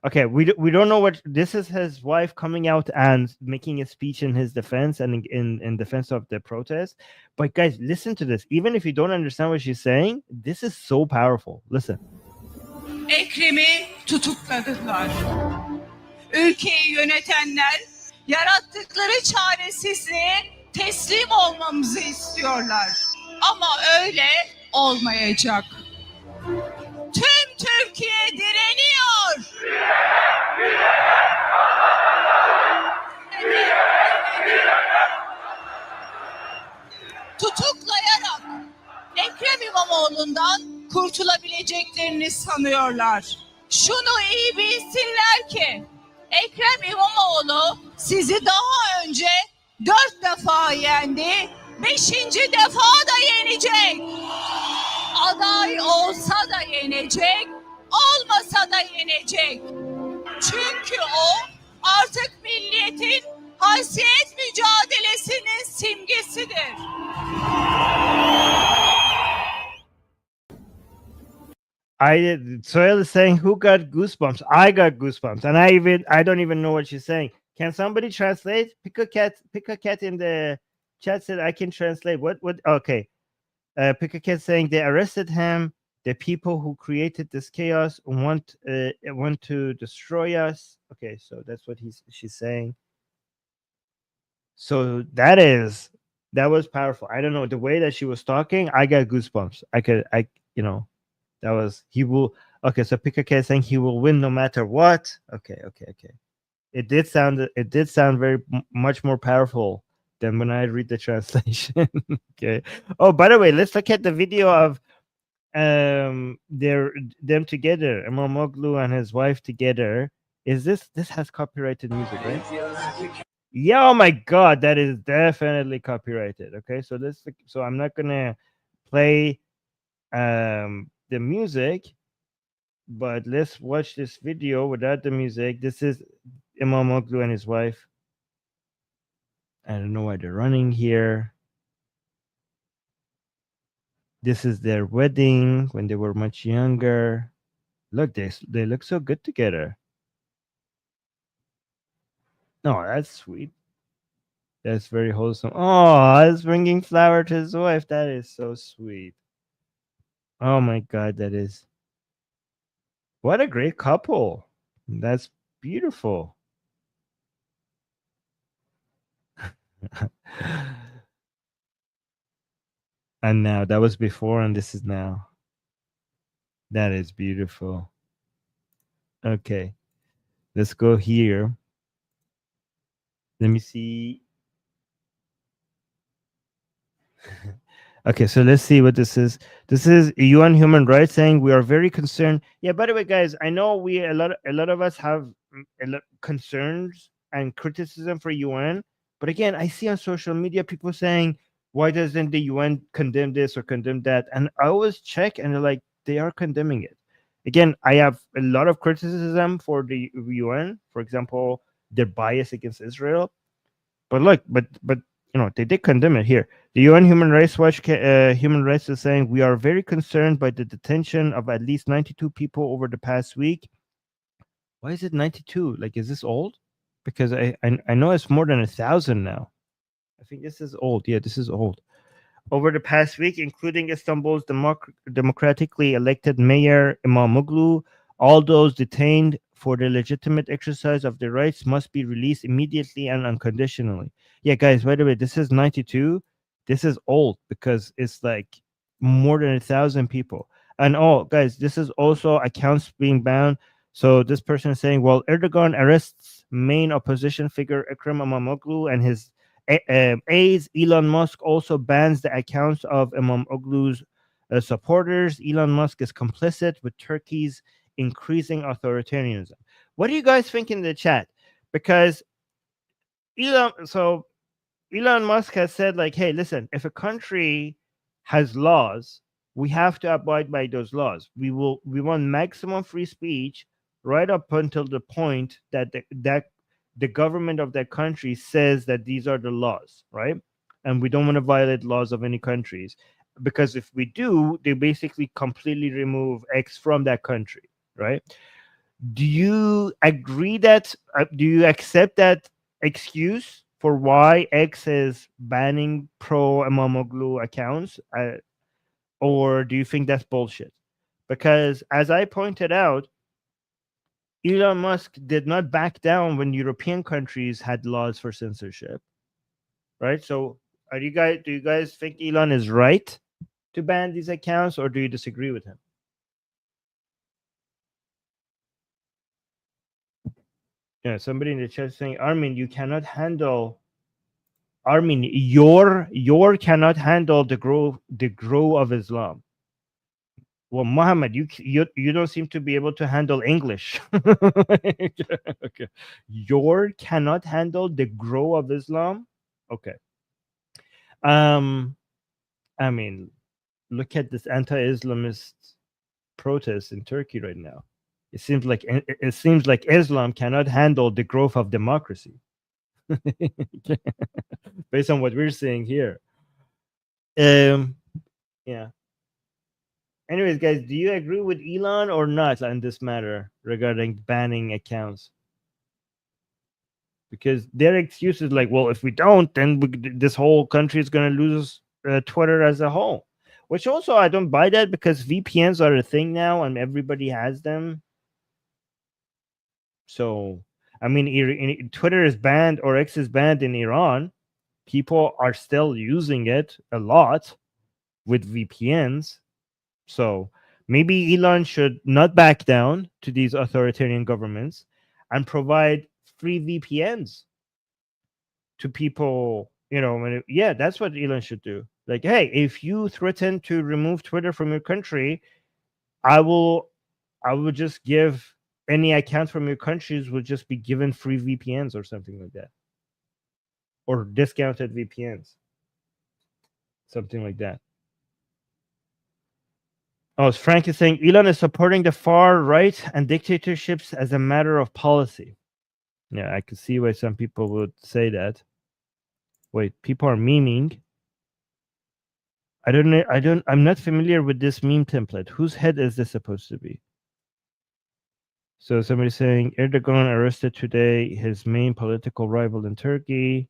Okay, we don't know what this is. His wife coming out and making a speech in his defense and in defense of the protest. But guys, listen to this. Even if you don't understand what she's saying, this is so powerful. Listen. Ekrem'i tutukladılar. Ülkeyi yönetenler yarattıkları çaresizliğe teslim olmamızı istiyorlar. Ama öyle olmayacak. Tüm Türkiye direniyor. Tutuklayarak Ekrem İmamoğlu'ndan kurtulabileceklerini sanıyorlar. Şunu iyi bilsinler ki Ekrem İmamoğlu sizi daha önce 4 defa yendi, 5. defa da yenecek. Aday olsa da yenecek, olmasa da yenecek. Çünkü o artık milliyetin haysiyet mücadelesinin simgesidir. Soil is saying, who got goosebumps? I got goosebumps, and I don't even know what she's saying. Can somebody translate? Pick a cat in the chat said I can translate. What? Okay. Pick a cat saying they arrested him. The people who created this chaos want to destroy us. Okay, so that's what she's saying. So that was powerful. I don't know, the way that she was talking, I got goosebumps. That was he will. Okay, so pick a cat saying he will win no matter what. Okay. It did sound very much more powerful than when I read the translation. Okay. Oh, by the way, let's look at the video of them together, İmamoğlu and his wife together. Is this has copyrighted music, right? Yeah, oh my god, that is definitely copyrighted. Okay, so I'm not gonna play the music, but let's watch this video without the music. This is İmamoğlu and his wife. I don't know why they're running here. This is their wedding when they were much younger. Look, they look so good together. Oh, that's sweet. That's very wholesome. Oh, he's bringing flower to his wife. That is so sweet. Oh my god, that is. What a great couple. That's beautiful. And now, that was before and this is now. That is beautiful. Okay. Let's go here. Let me see. Okay, so let's see what this is. This is UN Human Rights saying we are very concerned. Yeah, by the way, guys, I know a lot of us have concerns and criticism for UN, but again, I see on social media people saying, why doesn't the UN condemn this or condemn that? And I always check, and they're like, they are condemning it. Again, I have a lot of criticism for the UN. For example, their bias against Israel. But look, but they did condemn it here. The UN Human Rights Watch Human Rights is saying we are very concerned by the detention of at least 92 people over the past week. Why is it 92? Like, is this old? Because I know it's more than 1,000 now. I think this is old. Yeah, this is old. Over the past week, including Istanbul's democratically elected mayor İmamoğlu, all those detained for the legitimate exercise of their rights must be released immediately and unconditionally. Yeah, guys, by the way, this is 92. This is old because it's like more than 1,000 people. And oh, guys, this is also accounts being banned. So this person is saying, well, Erdogan arrests main opposition figure Ekrem İmamoğlu and his aides. Elon Musk also bans the accounts of İmamoğlu's supporters. Elon Musk is complicit with Turkey's increasing authoritarianism. What do you guys think in the chat? Because Elon Musk has said, like, hey, listen, if a country has laws, we have to abide by those laws. We want maximum free speech right up until the point that the government of that country says that these are the laws, right? And we don't want to violate laws of any countries, because if we do, they basically completely remove X from that country, right? Do you agree that? Do you accept that excuse for why X is banning pro İmamoğlu accounts, or do you think that's bullshit? Because as I pointed out, Elon Musk did not back down when European countries had laws for censorship, right? So, do you guys think Elon is right to ban these accounts, or do you disagree with him? Yeah, somebody in the chat saying, Armin, you cannot handle. Armin, your cannot handle the grow of Islam. Well, Muhammad, you don't seem to be able to handle English. Okay. Your cannot handle the grow of Islam. Okay. I mean, look at this anti-Islamist protest in Turkey right now. It seems like Islam cannot handle the growth of democracy. Based on what we're seeing here. Yeah. Anyways, guys, do you agree with Elon or not on this matter regarding banning accounts? Because their excuse is like, well, if we don't, then this whole country is going to lose Twitter as a whole. Which also I don't buy that, because VPNs are a thing now and everybody has them. So, I mean, Twitter is banned, or X is banned in Iran. People are still using it a lot with VPNs. So maybe Elon should not back down to these authoritarian governments and provide free VPNs to people. Yeah, that's what Elon should do. Like, hey, if you threaten to remove Twitter from your country, I will just give any account from your countries will just be given free VPNs or something like that, or discounted VPNs, something like that. Oh, Frank is saying Elon is supporting the far right and dictatorships as a matter of policy. Yeah, I could see why some people would say that. Wait, people are memeing. I'm not familiar with this meme template. Whose head is this supposed to be? So somebody's saying Erdogan arrested today his main political rival in Turkey.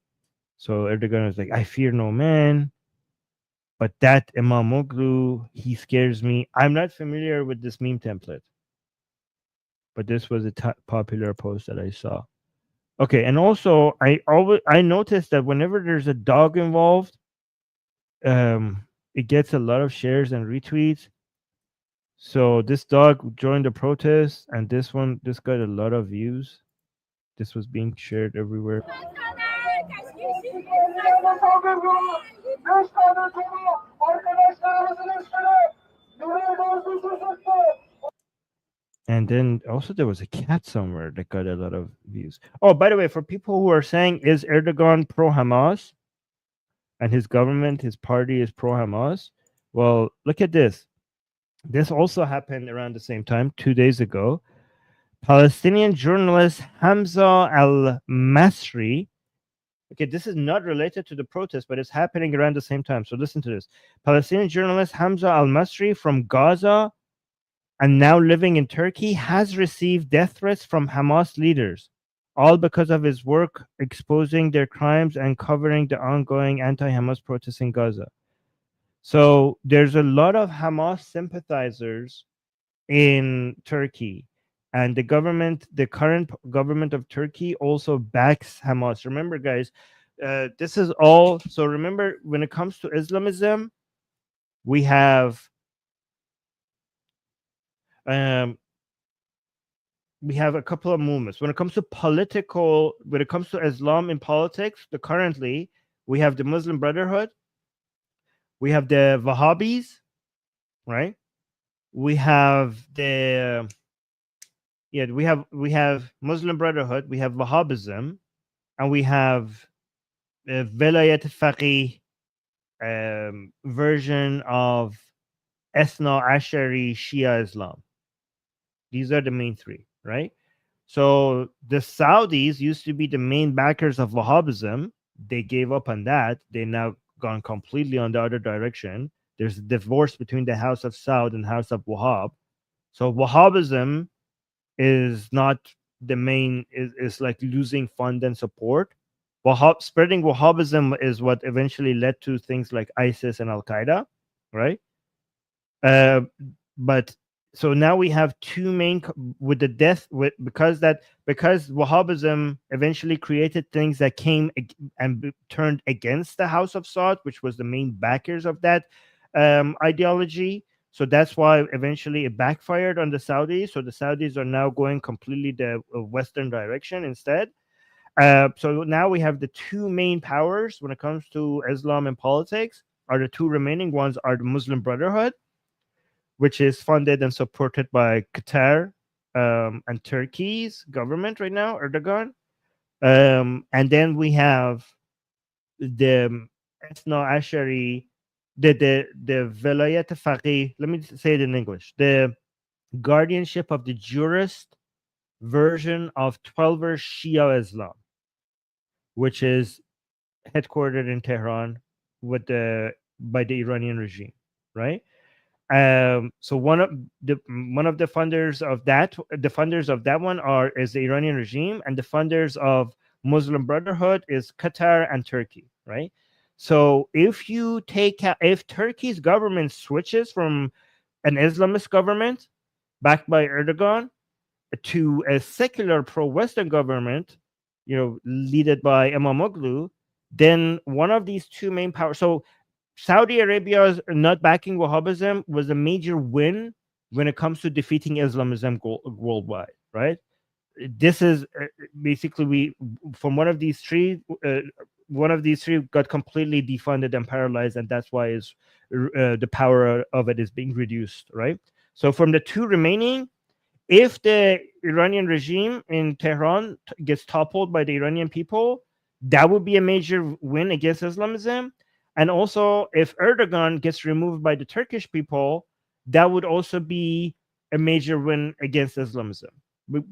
So Erdogan is like, I fear no man. But that İmamoğlu, he scares me. I'm not familiar with this meme template, but this was a popular post that I saw. Okay, and also I noticed that whenever there's a dog involved, it gets a lot of shares and retweets. So this dog joined the protest, and this got a lot of views. This was being shared everywhere. And then also there was a cat somewhere that got a lot of views. Oh, by the way, for people who are saying, is Erdogan pro-Hamas and his government, his party is pro-Hamas? Well, look at this. This also happened around the same time, 2 days ago. Palestinian journalist Hamza al-Masri. Okay, this is not related to the protest, but it's happening around the same time. So listen to this. Palestinian journalist Hamza al-Masri from Gaza and now living in Turkey has received death threats from Hamas leaders, all because of his work exposing their crimes and covering the ongoing anti-Hamas protests in Gaza. So there's a lot of Hamas sympathizers in Turkey. And the current government of Turkey also backs Hamas. Remember, guys, this is all. So remember, when it comes to Islamism, we have um, a couple of movements. When it comes to Islam in politics, currently we have the Muslim Brotherhood, we have the Wahhabis, right? We have we have Muslim Brotherhood, we have Wahhabism, and we have Velayat Faqih version of Ethno Ashari Shia Islam. These are the main three, right? So the Saudis used to be the main backers of Wahhabism. They gave up on that. They now gone completely on the other direction. There's a divorce between the House of Saud and House of Wahhab. So Wahhabism is not the main, is like losing fund and support. Spreading Wahhabism is what eventually led to things like ISIS and Al Qaeda, right? But so now we have two main with the death with because Wahhabism eventually created things that came and turned against the House of Saud, which was the main backers of that ideology. So that's why eventually it backfired on the Saudis. So the Saudis are now going completely the Western direction instead. So now we have the two main powers when it comes to Islam and politics. Are the two remaining ones are the Muslim Brotherhood, which is funded and supported by Qatar and Turkey's government right now, Erdogan. And then we have the Ethno Ashari, the Velayat Faqih. Let me say it in English. The guardianship of the jurist version of 12er Shia Islam, which is headquartered in Tehran by the Iranian regime, right? So one of the funders of that one is the Iranian regime, and the funders of Muslim Brotherhood is Qatar and Turkey, right? So if Turkey's government switches from an Islamist government backed by Erdogan to a secular pro-Western government, led by Imamoglu, then one of these two main powers. So Saudi Arabia's not backing Wahhabism was a major win when it comes to defeating Islamism worldwide, right? This is basically one of these three got completely defunded and paralyzed, and that's why the power of it is being reduced, right? So from the two remaining, if the Iranian regime in Tehran gets toppled by the Iranian people, that would be a major win against Islamism. And also, if Erdogan gets removed by the Turkish people, that would also be a major win against Islamism.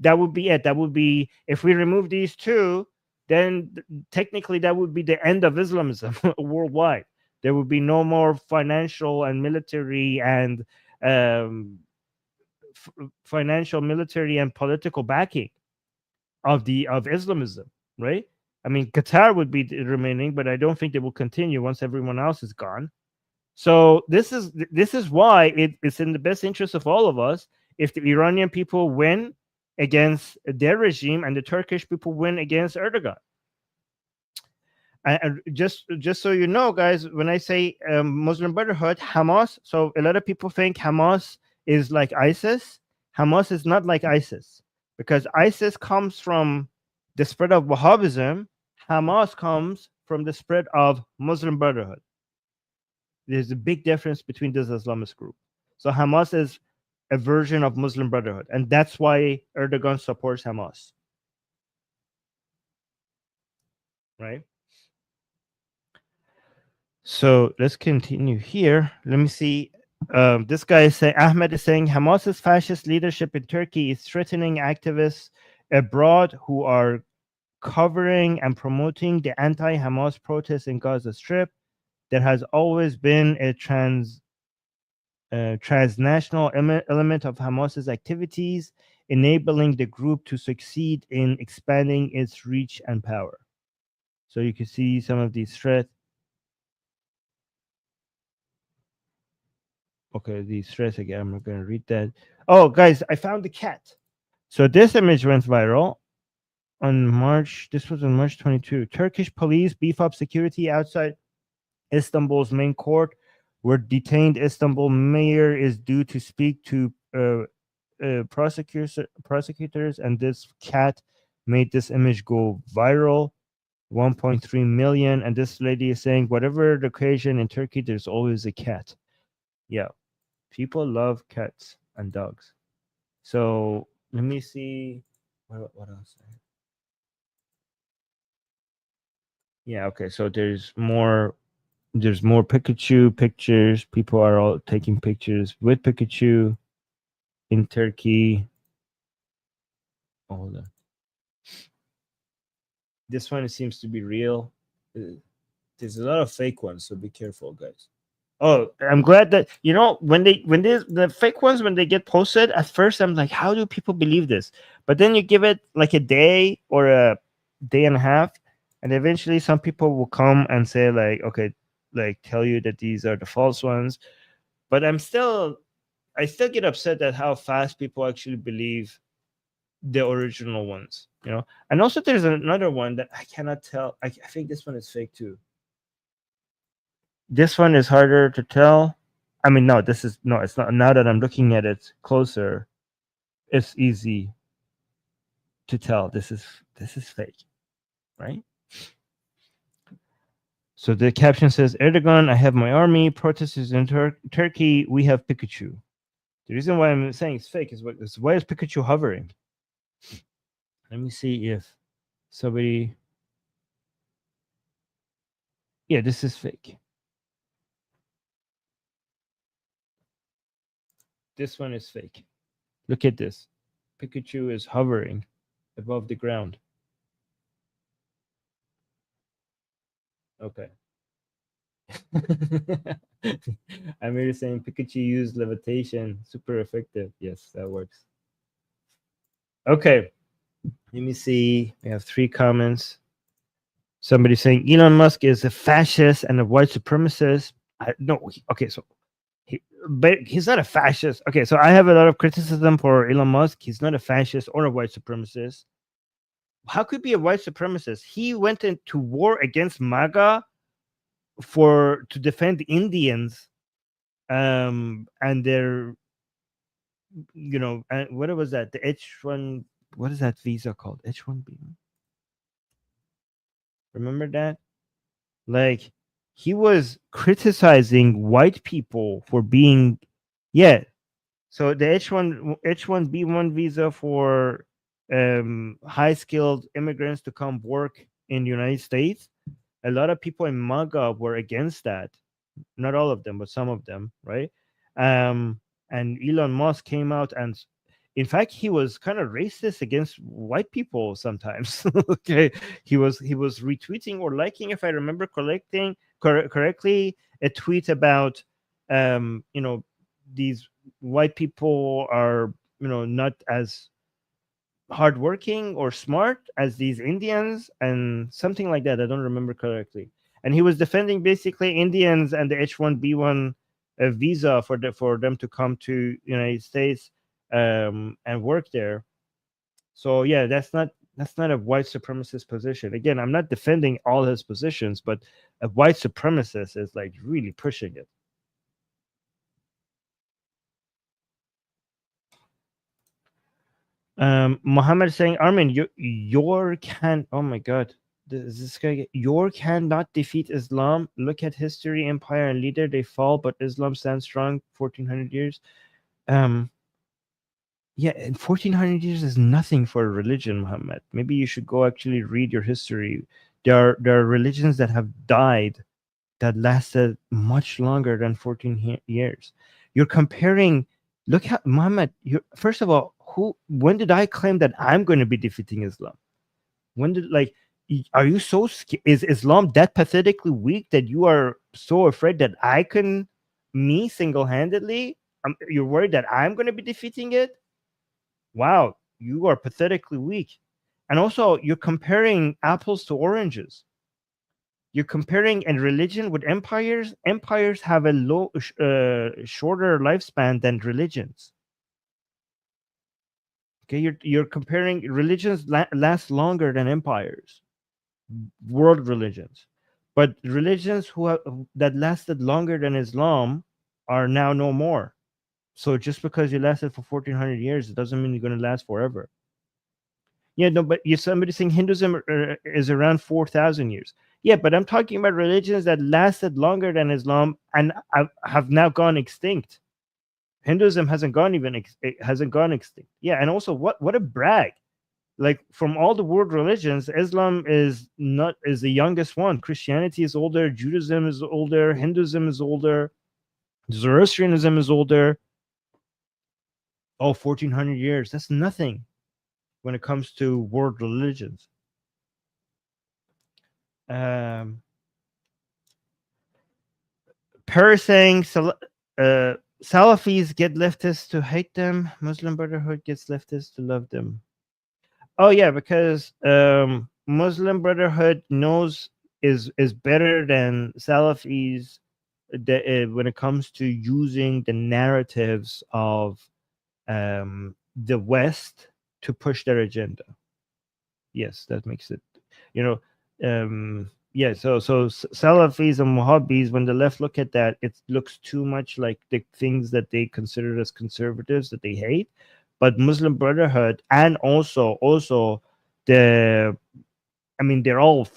That would be it. That would be, if we remove these two, then technically that would be the end of Islamism worldwide. There would be no more financial and military and political backing of Islamism, right? I mean, Qatar would be remaining, but I don't think they will continue once everyone else is gone. So this is why it's in the best interest of all of us if the Iranian people win against their regime and the Turkish people win against Erdogan. And just so you know, guys, when I say Muslim Brotherhood, Hamas, so a lot of people think Hamas is like ISIS. Hamas is not like ISIS, because ISIS comes from the spread of Wahhabism. Hamas comes from the spread of Muslim Brotherhood. There's a big difference between this Islamist group. So Hamas is a version of Muslim Brotherhood, and that's why Erdogan supports Hamas. Right? So let's continue here. Let me see. This guy is saying, Ahmed is saying, Hamas's fascist leadership in Turkey is threatening activists abroad who are covering and promoting the anti-Hamas protests in Gaza Strip. There has always been a transnational element of Hamas's activities, enabling the group to succeed in expanding its reach and power. So you can see some of these threats. Okay, these threats again. I'm not going to read that. Oh, guys, I found the cat. So this image went viral on March. This was on March 22. Turkish police beef up security outside Istanbul's main court, where detained Istanbul mayor is due to speak to prosecutors, and this cat made this image go viral. 1.3 million, and this lady is saying, whatever the occasion in Turkey, there's always a cat. Yeah, people love cats and dogs. So let me see what else. Yeah, okay. So there's more Pikachu pictures. People are all taking pictures with Pikachu in Turkey. Hold on. This one seems to be real. There's a lot of fake ones, so be careful, guys. Oh, I'm glad that when the fake ones, when they get posted, at first I'm like, how do people believe this? But then you give it like a day or a day and a half, and eventually some people will come and say like, okay, like tell you that these are the false ones. But I still get upset at how fast people actually believe the original ones, And also there's another one that I cannot tell. I think this one is fake too. This one is harder to tell. I mean, no, it's not. Now that I'm looking at it closer, it's easy to tell this is fake, right? So the caption says, Erdogan, I have my army. Protesters in Turkey, we have Pikachu. The reason why I'm saying it's fake is why is Pikachu hovering? Let me see if somebody... Yeah, this is fake. This one is fake. Look at this. Pikachu is hovering above the ground. Okay. I'm really saying Pikachu used levitation. Super effective. Yes, that works. Okay. Let me see. We have 3 comments. Somebody saying Elon Musk is a fascist and a white supremacist. Okay, so but he's not a fascist. Okay, so I have a lot of criticism for Elon Musk. He's not a fascist or a white supremacist. How could he be a white supremacist? He went into war against MAGA to defend Indians, and their, what was that? The H1, what is that visa called? H1B. Remember that? Like, he was criticizing white people for being, yeah. So the H1B1 visa for high skilled immigrants to come work in the United States. A lot of people in MAGA were against that. Not all of them, but some of them, right? And Elon Musk came out, and in fact, he was kind of racist against white people sometimes. Okay, he was retweeting or liking, if I remember correctly, a tweet about these white people are not as hardworking or smart as these Indians, and something like that. I don't remember correctly. And he was defending basically Indians and the H1B1 visa for them to come to United States and work there. So yeah, that's not a white supremacist position. Again, I'm not defending all his positions, but a white supremacist is like really pushing it. Muhammad saying, Armin, your can, oh my god, this guy, your cannot defeat Islam. Look at history, empire, and leader. They fall, but Islam stands strong. 1400 years. Yeah, and 1400 years is nothing for a religion, Muhammad. Maybe you should go actually read your history. There are religions that have died that lasted much longer than 14 years. You're comparing. Look at Muhammad. First of all, when did I claim that I'm going to be defeating Islam? When did, like, are you so scared? Is Islam that pathetically weak that you are so afraid that me single-handedly, you're worried that I'm going to be defeating it? Wow, you are pathetically weak. And also, you're comparing apples to oranges. You're comparing a religion with empires. Empires have a shorter lifespan than religions. Okay, you're comparing religions last longer than empires, world religions, but religions that lasted longer than Islam are now no more. So just because you lasted for 1400 years, it doesn't mean you're going to last forever. Yeah, no, but somebody saying Hinduism is around 4,000 years. Yeah, but I'm talking about religions that lasted longer than Islam and have now gone extinct. Hinduism hasn't gone extinct. Yeah, and also what a brag. Like from all the world religions, Islam is the youngest one. Christianity is older, Judaism is older, Hinduism is older, Zoroastrianism is older. Oh, 1400 years. That's nothing when it comes to world religions. Paris saying Salafis get leftists to hate them. Muslim Brotherhood gets leftists to love them. Oh yeah, because Muslim Brotherhood knows is better than Salafis when it comes to using the narratives of the West to push their agenda. Yes, that makes it, yeah. So Salafis and Wahhabis, when the left look at that, it looks too much like the things that they consider as conservatives that they hate. But Muslim Brotherhood and also they're all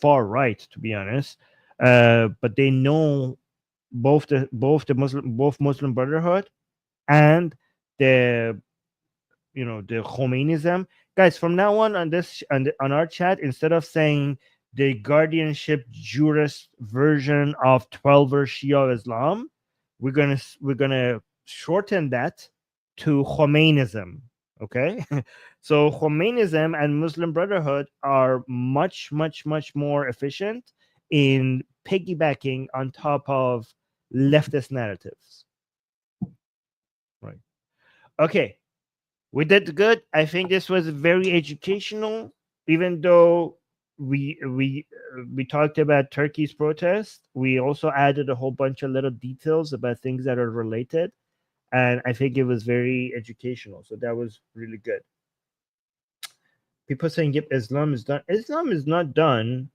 far right, to be honest. But they know both Muslim Brotherhood and the the Khomeinism. Guys, from now on this on our chat, instead of saying the guardianship jurist version of 12er Shia Islam, we're gonna shorten that to Khomeinism. Okay, so Khomeinism and Muslim Brotherhood are much more efficient in piggybacking on top of leftist narratives. Right. Okay. We did good. I think this was very educational, even though we talked about Turkey's protest. We also added a whole bunch of little details about things that are related, and I think it was very educational. So that was really good. People saying, "Yep, Islam is done." Islam is not done.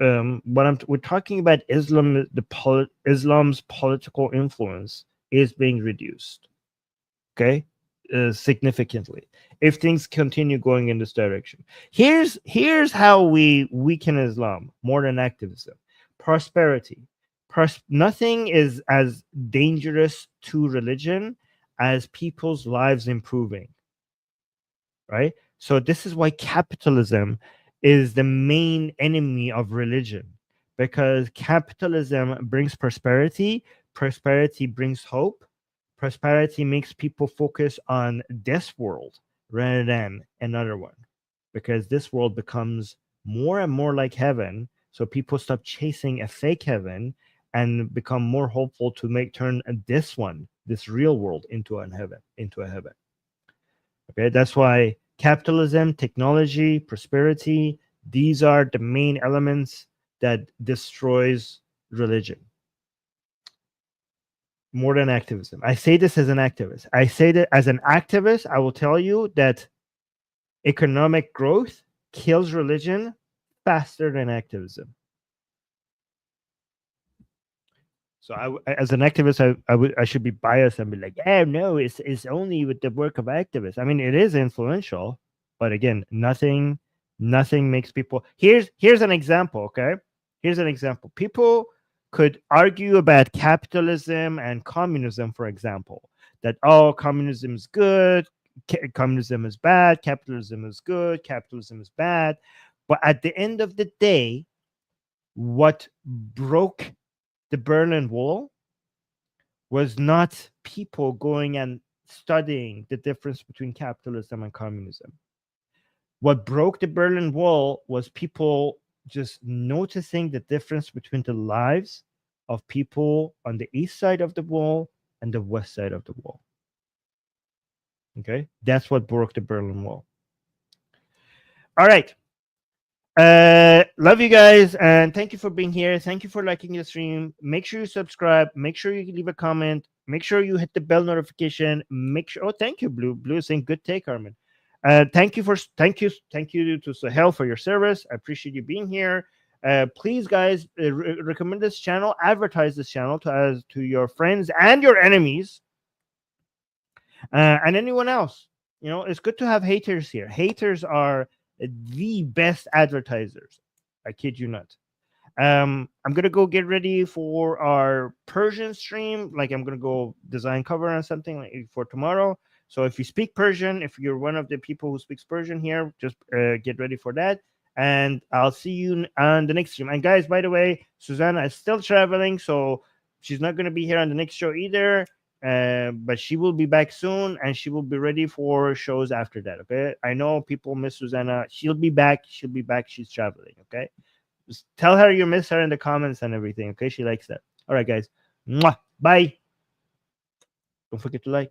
We're talking about Islam. Islam's political influence is being reduced. Okay. Significantly, if things continue going in this direction. Here's how we weaken Islam more than activism. Prosperity. Nothing is as dangerous to religion as people's lives improving, right? So this is why capitalism is the main enemy of religion, because capitalism brings prosperity brings hope. Prosperity makes people focus on this world rather than another one, because this world becomes more and more like heaven. So people stop chasing a fake heaven and become more hopeful to turn this real world into a heaven. Okay, that's why capitalism, technology, prosperity, these are the main elements that destroys religion. More than activism. I say this as an activist. I say that as an activist, I will tell you that economic growth kills religion faster than activism. So as an activist, I should be biased and be like, "Oh no, it's only with the work of activists." I mean, it is influential, but again, nothing makes people. Here's an example. Okay, here's an example. People could argue about capitalism and communism, for example, that communism is good, communism is bad, capitalism is good, capitalism is bad. But at the end of the day, what broke the Berlin Wall was not people going and studying the difference between capitalism and communism. What broke the Berlin Wall was people just noticing the difference between the lives of people on the east side of the wall and the west side of the wall. Okay, that's what broke the Berlin Wall. All right. Love you guys, and thank you for being here. Thank you for liking the stream. Make sure you subscribe. Make sure you leave a comment. Make sure you hit the bell notification. Make sure. Oh, thank you, Blue. Blue is saying good take, Armin. Thank you to Sahel for your service. I appreciate you being here. Please, guys, recommend this channel, advertise this channel to your friends and your enemies, and anyone else. You know, it's good to have haters here. Haters are the best advertisers. I kid you not. I'm gonna go get ready for our Persian stream. Like, I'm gonna go design cover on something like for tomorrow. So if you speak Persian, if you're one of the people who speaks Persian here, just get ready for that. And I'll see you on the next stream. And guys, by the way, Susanna is still traveling, so she's not gonna be here on the next show either. But she will be back soon, and she will be ready for shows after that. Okay, I know people miss Susanna. She'll be back. She'll be back. She's traveling. Okay. Just tell her you miss her in the comments and everything, okay? She likes that. All right, guys. Mwah. Bye. Don't forget to like.